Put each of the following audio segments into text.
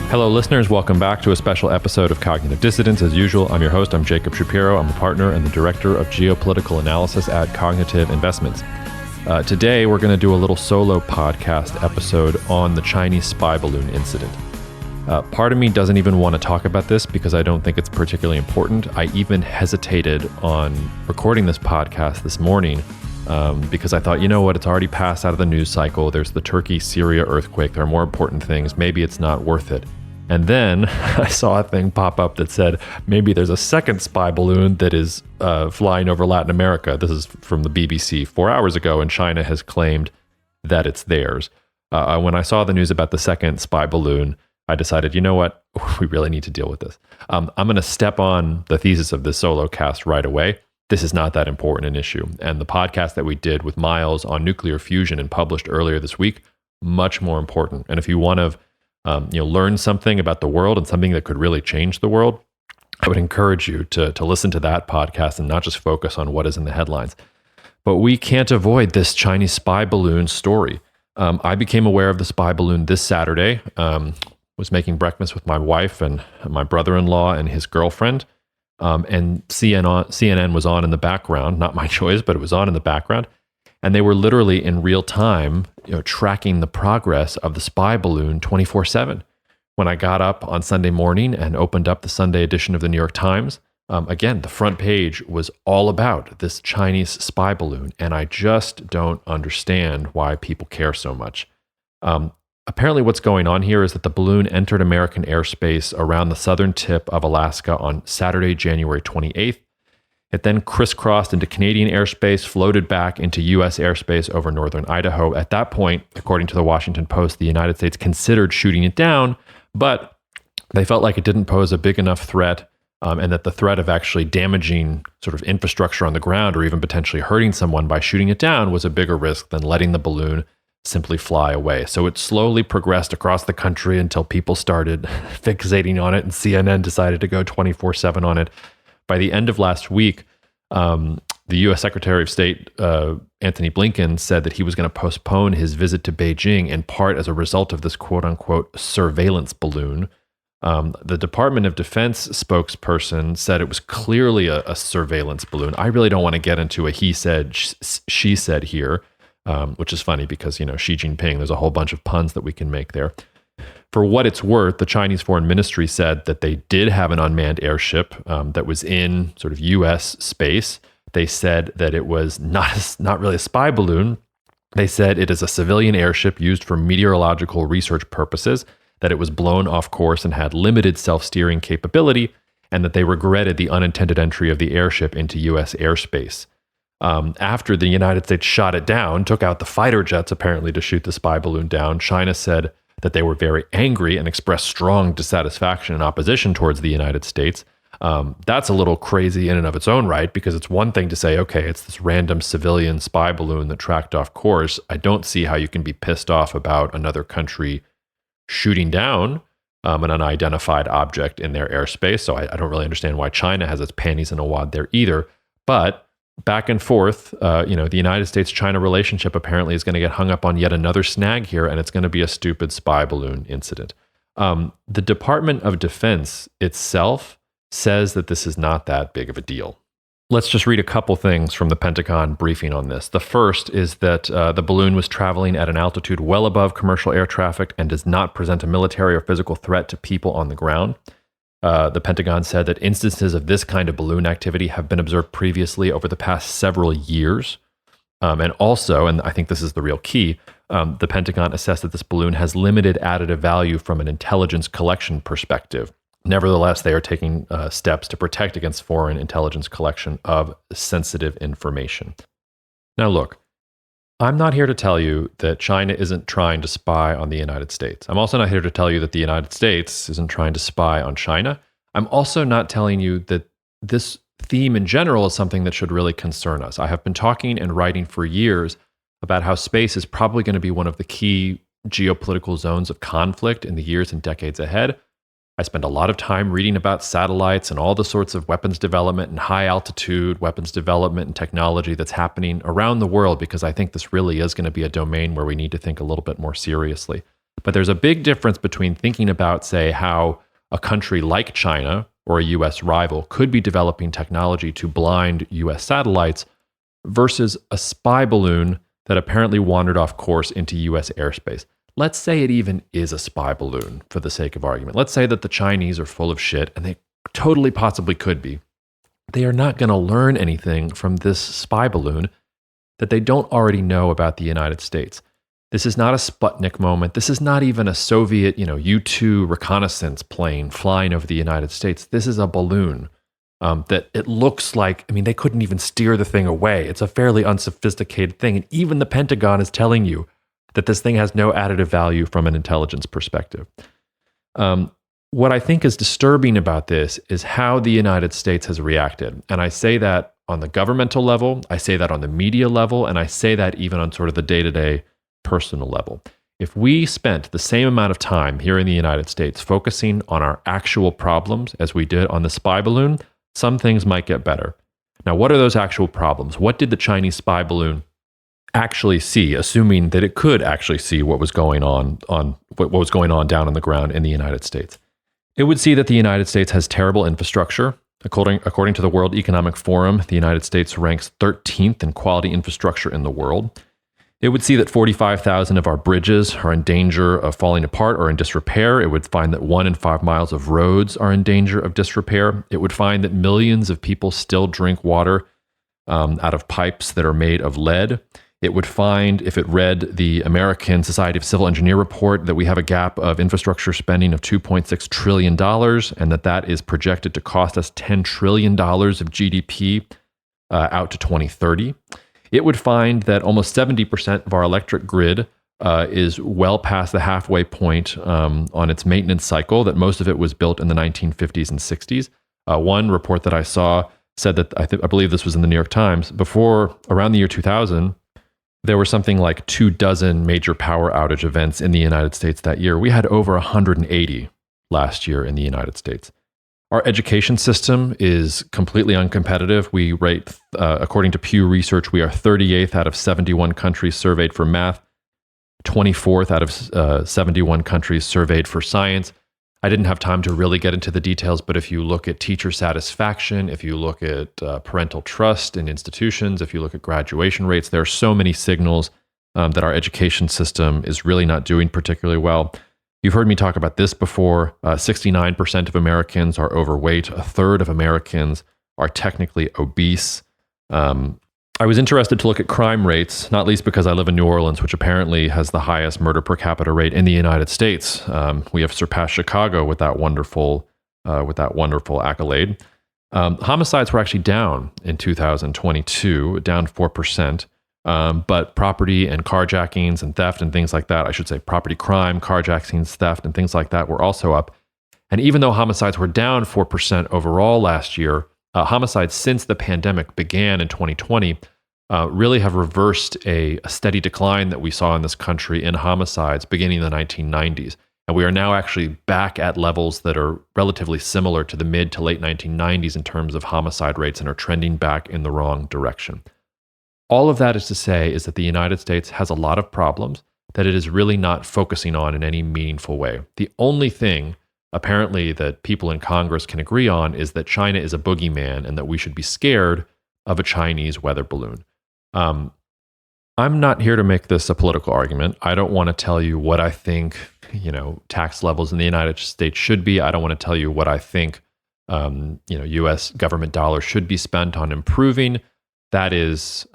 Hello, listeners. Welcome back to a special episode of Cognitive Dissidence. As usual, I'm your host. I'm Jacob Shapiro. I'm a partner and the director of geopolitical analysis at Cognitive Investments. Today, we're going to do a little solo podcast episode on the Chinese spy balloon incident. Part of me doesn't even want to talk about this because I don't think it's particularly important. I even hesitated on recording this podcast this morning because I thought, you know what, it's already passed out of the news cycle. There's the Turkey-Syria earthquake. There are more important things. Maybe it's not worth it. And then I saw a thing pop up that said, maybe there's a second spy balloon that is flying over Latin America. This is from the BBC 4 hours ago, and China has claimed that it's theirs. When I saw the news about the second spy balloon, I decided, you know what, we really need to deal with this. I'm going to step on the thesis of this solo cast right away. This is not that important an issue. And the podcast that we did with Miles on nuclear fusion and published earlier this week, much more important. And if you want to learn something about the world and something that could really change the world, I would encourage you to listen to that podcast and not just focus on what is in the headlines. But we can't avoid this Chinese spy balloon story. I became aware of the spy balloon this Saturday. Was making breakfast with my wife and my brother-in-law and his girlfriend. And CNN was on in the background, not my choice, but it was on in the background. And they were literally in real time, tracking the progress of the spy balloon 24/7. When I got up on Sunday morning and opened up the Sunday edition of the New York Times, again, the front page was all about this Chinese spy balloon. And I just don't understand why people care so much. Apparently what's going on here is that the balloon entered American airspace around the southern tip of Alaska on Saturday, January 28th. It then crisscrossed into Canadian airspace, floated back into U.S. airspace over northern Idaho. At that point, according to the Washington Post, the United States considered shooting it down, but they felt like it didn't pose a big enough threat, and that the threat of actually damaging sort of infrastructure on the ground or even potentially hurting someone by shooting it down was a bigger risk than letting the balloon simply fly away. So it slowly progressed across the country until people started fixating on it, and CNN decided to go 24/7 on it. By the end of last week, the U.S. Secretary of State, Antony Blinken, said that he was going to postpone his visit to Beijing in part as a result of this quote-unquote surveillance balloon. The Department of Defense spokesperson said it was clearly a surveillance balloon. I really don't want to get into a he said, she said here, which is funny because, Xi Jinping, there's a whole bunch of puns that we can make there. For what it's worth, the Chinese Foreign Ministry said that they did have an unmanned airship that was in sort of U.S. space. They said that it was not really a spy balloon. They said it is a civilian airship used for meteorological research purposes, that it was blown off course and had limited self-steering capability, and that they regretted the unintended entry of the airship into U.S. airspace. After the United States shot it down, took out the fighter jets apparently to shoot the spy balloon down, China said that they were very angry and expressed strong dissatisfaction and opposition towards the United States. That's a little crazy in and of its own right, because it's one thing to say, okay, it's this random civilian spy balloon that tracked off course. I don't see how you can be pissed off about another country shooting down an unidentified object in their airspace. So I don't really understand why China has its panties in a wad there either. But back and forth, the United States-China relationship apparently is going to get hung up on yet another snag here, and it's going to be a stupid spy balloon incident. The Department of Defense itself says that this is not that big of a deal. Let's just read a couple things from the Pentagon briefing on this. The first is that the balloon was traveling at an altitude well above commercial air traffic and does not present a military or physical threat to people on the ground. The Pentagon said that instances of this kind of balloon activity have been observed previously over the past several years. And also, and I think this is the real key, the Pentagon assessed that this balloon has limited additive value from an intelligence collection perspective. Nevertheless, they are taking steps to protect against foreign intelligence collection of sensitive information. Now, look, I'm not here to tell you that China isn't trying to spy on the United States. I'm also not here to tell you that the United States isn't trying to spy on China. I'm also not telling you that this theme in general is something that should really concern us. I have been talking and writing for years about how space is probably going to be one of the key geopolitical zones of conflict in the years and decades ahead. I spend a lot of time reading about satellites and all the sorts of weapons development and high altitude weapons development and technology that's happening around the world, because I think this really is going to be a domain where we need to think a little bit more seriously. But there's a big difference between thinking about, say, how a country like China or a US rival could be developing technology to blind US satellites versus a spy balloon that apparently wandered off course into US airspace. Let's say it even is a spy balloon for the sake of argument. Let's say that the Chinese are full of shit, and they totally possibly could be. They are not going to learn anything from this spy balloon that they don't already know about the United States. This is not a Sputnik moment. This is not even a Soviet, U-2 reconnaissance plane flying over the United States. This is a balloon that it looks like, they couldn't even steer the thing away. It's a fairly unsophisticated thing. And even the Pentagon is telling you that this thing has no additive value from an intelligence perspective. What I think is disturbing about this is how the United States has reacted. And I say that on the governmental level, I say that on the media level, and I say that even on sort of the day-to-day personal level. If we spent the same amount of time here in the United States focusing on our actual problems as we did on the spy balloon, some things might get better. Now, what are those actual problems? What did the Chinese spy balloon actually see, assuming that it could actually see what was going on down on the ground in the United States? It would see that the United States has terrible infrastructure. According to the World Economic Forum, the United States ranks 13th in quality infrastructure in the world. It would see that 45,000 of our bridges are in danger of falling apart or in disrepair. It would find that 1 in 5 miles of roads are in danger of disrepair. It would find that millions of people still drink water out of pipes that are made of lead. It would find, if it read the American Society of Civil Engineer report, that we have a gap of infrastructure spending of $2.6 trillion and that is projected to cost us $10 trillion of GDP out to 2030. It would find that almost 70% of our electric grid is well past the halfway point on its maintenance cycle, that most of it was built in the 1950s and 60s. One report that I saw said that, I believe this was in the New York Times, around the year 2000, there were something like 24 major power outage events in the United States that year. We had over 180 last year in the United States. Our education system is completely uncompetitive. We rate, according to Pew Research, we are 38th out of 71 countries surveyed for math, 24th out of 71 countries surveyed for science. I didn't have time to really get into the details, but if you look at teacher satisfaction, if you look at parental trust in institutions, if you look at graduation rates, there are so many signals that our education system is really not doing particularly well. You've heard me talk about this before. 69% of Americans are overweight. A third of Americans are technically obese. I was interested to look at crime rates, not least because I live in New Orleans, which apparently has the highest murder per capita rate in the United States. We have surpassed Chicago with that wonderful accolade. Homicides were actually down in 2022, down 4%. But property and carjackings and theft and things like that, I should say property crime, carjackings, theft, and things like that were also up. And even though homicides were down 4% overall last year, homicides since the pandemic began in 2020 really have reversed a steady decline that we saw in this country in homicides beginning in the 1990s. And we are now actually back at levels that are relatively similar to the mid to late 1990s in terms of homicide rates and are trending back in the wrong direction. All of that is to say is that the United States has a lot of problems that it is really not focusing on in any meaningful way. The only thing, apparently, that people in Congress can agree on is that China is a boogeyman and that we should be scared of a Chinese weather balloon. I'm not here to make this a political argument. I don't want to tell you what I think, tax levels in the United States should be. I don't want to tell you what I think, U.S. government dollars should be spent on improving. That is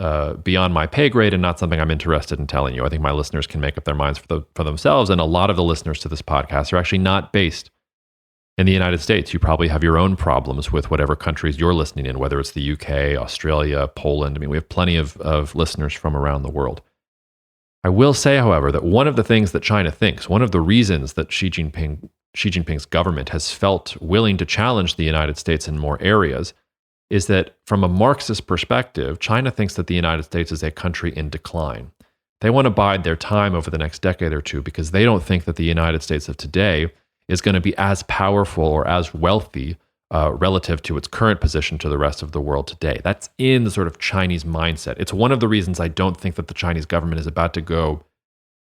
beyond my pay grade and not something I'm interested in telling you. I think my listeners can make up their minds for themselves. And a lot of the listeners to this podcast are actually not based in the United States. You probably have your own problems with whatever countries you're listening in, whether it's the UK, Australia, Poland. We have plenty of listeners from around the world. I will say, however, that one of the things that China thinks, one of the reasons that Xi Jinping's government has felt willing to challenge the United States in more areas is that from a Marxist perspective, China thinks that the United States is a country in decline. They want to bide their time over the next decade or two because they don't think that the United States of today is going to be as powerful or as wealthy relative to its current position to the rest of the world today. That's in the sort of Chinese mindset. It's one of the reasons I don't think that the Chinese government is about to go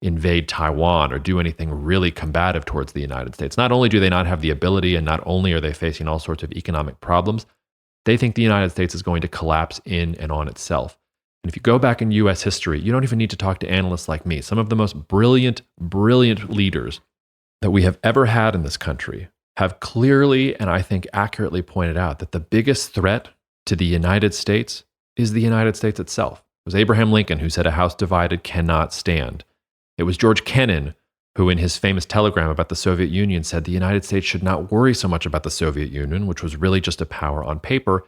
invade Taiwan or do anything really combative towards the United States. Not only do they not have the ability, and not only are they facing all sorts of economic problems, they think the United States is going to collapse in and on itself. And if you go back in US history, you don't even need to talk to analysts like me. Some of the most brilliant leaders that we have ever had in this country have clearly, and I think accurately, pointed out that the biggest threat to the United States is the United States itself. It was Abraham Lincoln who said a house divided cannot stand. It was George Kennan who, in his famous telegram about the Soviet Union, said the United States should not worry so much about the Soviet Union, which was really just a power on paper,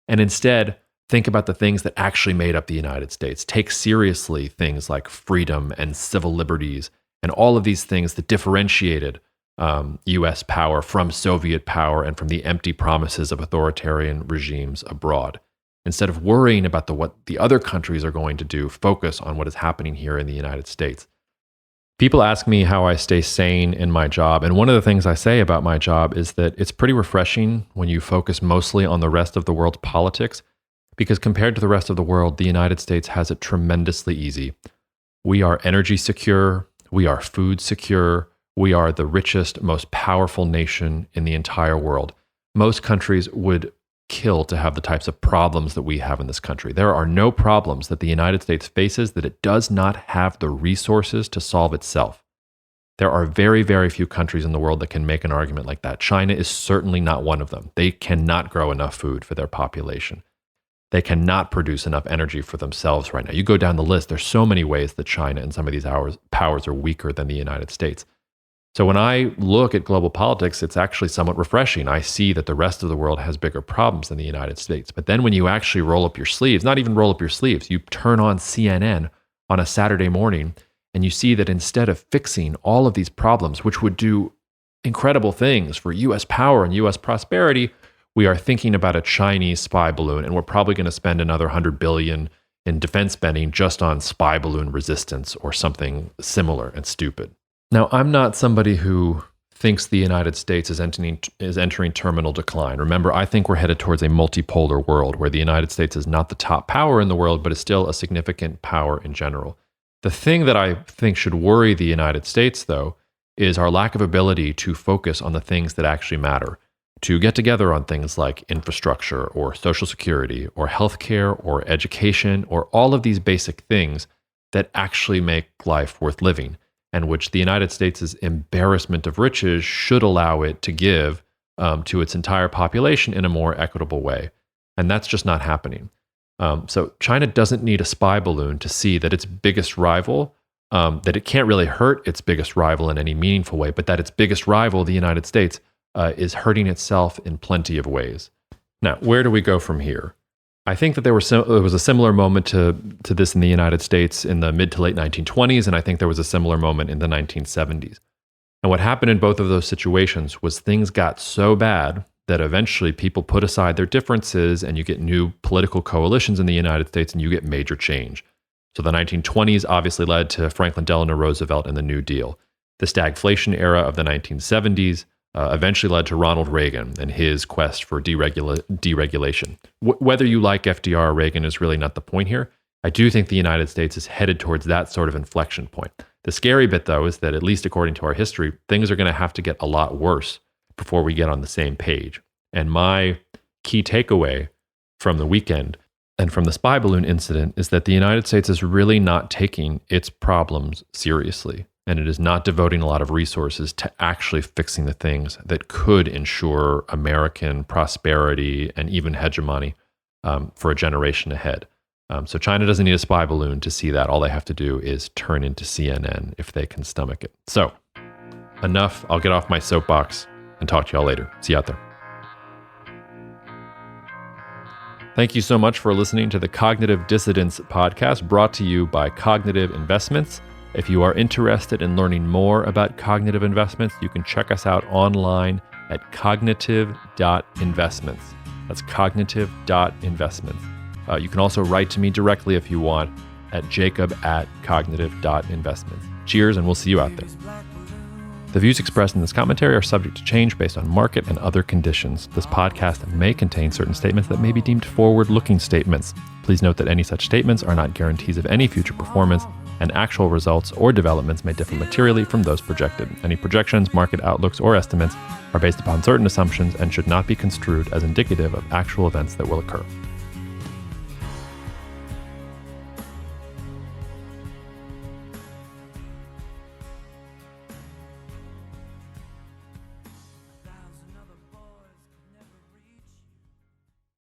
and instead think about the things that actually made up the United States. Take seriously things like freedom and civil liberties and all of these things that differentiated US power from Soviet power and from the empty promises of authoritarian regimes abroad. Instead of worrying about what the other countries are going to do, focus on what is happening here in the United States. People ask me how I stay sane in my job, and one of the things I say about my job is that it's pretty refreshing when you focus mostly on the rest of the world's politics, because compared to the rest of the world, the United States has it tremendously easy. We are energy secure, we are food secure, we are the richest, most powerful nation in the entire world. Most countries would kill to have the types of problems that we have in this country. There are no problems that the United States faces that it does not have the resources to solve itself. There are very, very few countries in the world that can make an argument like that. China is certainly not one of them. They cannot grow enough food for their population. They cannot produce enough energy for themselves right now. You go down the list, there's so many ways that China and some of these powers are weaker than the United States. So when I look at global politics, it's actually somewhat refreshing. I see that the rest of the world has bigger problems than the United States. But then when you actually roll up your sleeves, not even roll up your sleeves, you turn on CNN on a Saturday morning and you see that instead of fixing all of these problems, which would do incredible things for US power and US prosperity, we are thinking about a Chinese spy balloon, and we're probably going to spend another $100 billion in defense spending just on spy balloon resistance or something similar and stupid. Now, I'm not somebody who thinks the United States is entering terminal decline. Remember, I think we're headed towards a multipolar world where the United States is not the top power in the world, but is still a significant power in general. The thing that I think should worry the United States, though, is our lack of ability to focus on the things that actually matter, to get together on things like infrastructure or social security or healthcare or education or all of these basic things that actually make life worth living, and which the United States' embarrassment of riches should allow it to give to its entire population in a more equitable way. And that's just not happening. So China doesn't need a spy balloon to see that its biggest rival, that it can't really hurt its biggest rival in any meaningful way, but that its biggest rival, the United States, is hurting itself in plenty of ways. Now, where do we go from here? I think that there was a similar moment to this in the United States in the mid to late 1920s, and I think there was a similar moment in the 1970s. And what happened in both of those situations was things got so bad that eventually people put aside their differences and you get new political coalitions in the United States and you get major change. So the 1920s obviously led to Franklin Delano Roosevelt and the New Deal. The stagflation era of the 1970s eventually led to Ronald Reagan and his quest for deregulation. Whether you like FDR or Reagan is really not the point here. I do think the United States is headed towards that sort of inflection point. The scary bit, though, is that at least according to our history, things are going to have to get a lot worse before we get on the same page. And my key takeaway from the weekend and from the spy balloon incident is that the United States is really not taking its problems seriously. And it is not devoting a lot of resources to actually fixing the things that could ensure American prosperity and even hegemony for a generation ahead. So China doesn't need a spy balloon to see that. All they have to do is turn into CNN if they can stomach it. So enough. I'll get off my soapbox and talk to y'all later. See you out there. Thank you so much for listening to the Cognitive Dissidence podcast, brought to you by Cognitive Investments. If you are interested in learning more about cognitive investments, you can check us out online at cognitive.investments. That's cognitive.investments. You can also write to me directly if you want at jacob@cognitive.investments. Cheers, and we'll see you out there. The views expressed in this commentary are subject to change based on market and other conditions. This podcast may contain certain statements that may be deemed forward-looking statements. Please note that any such statements are not guarantees of any future performance, and actual results or developments may differ materially from those projected. Any projections, market outlooks, or estimates are based upon certain assumptions and should not be construed as indicative of actual events that will occur.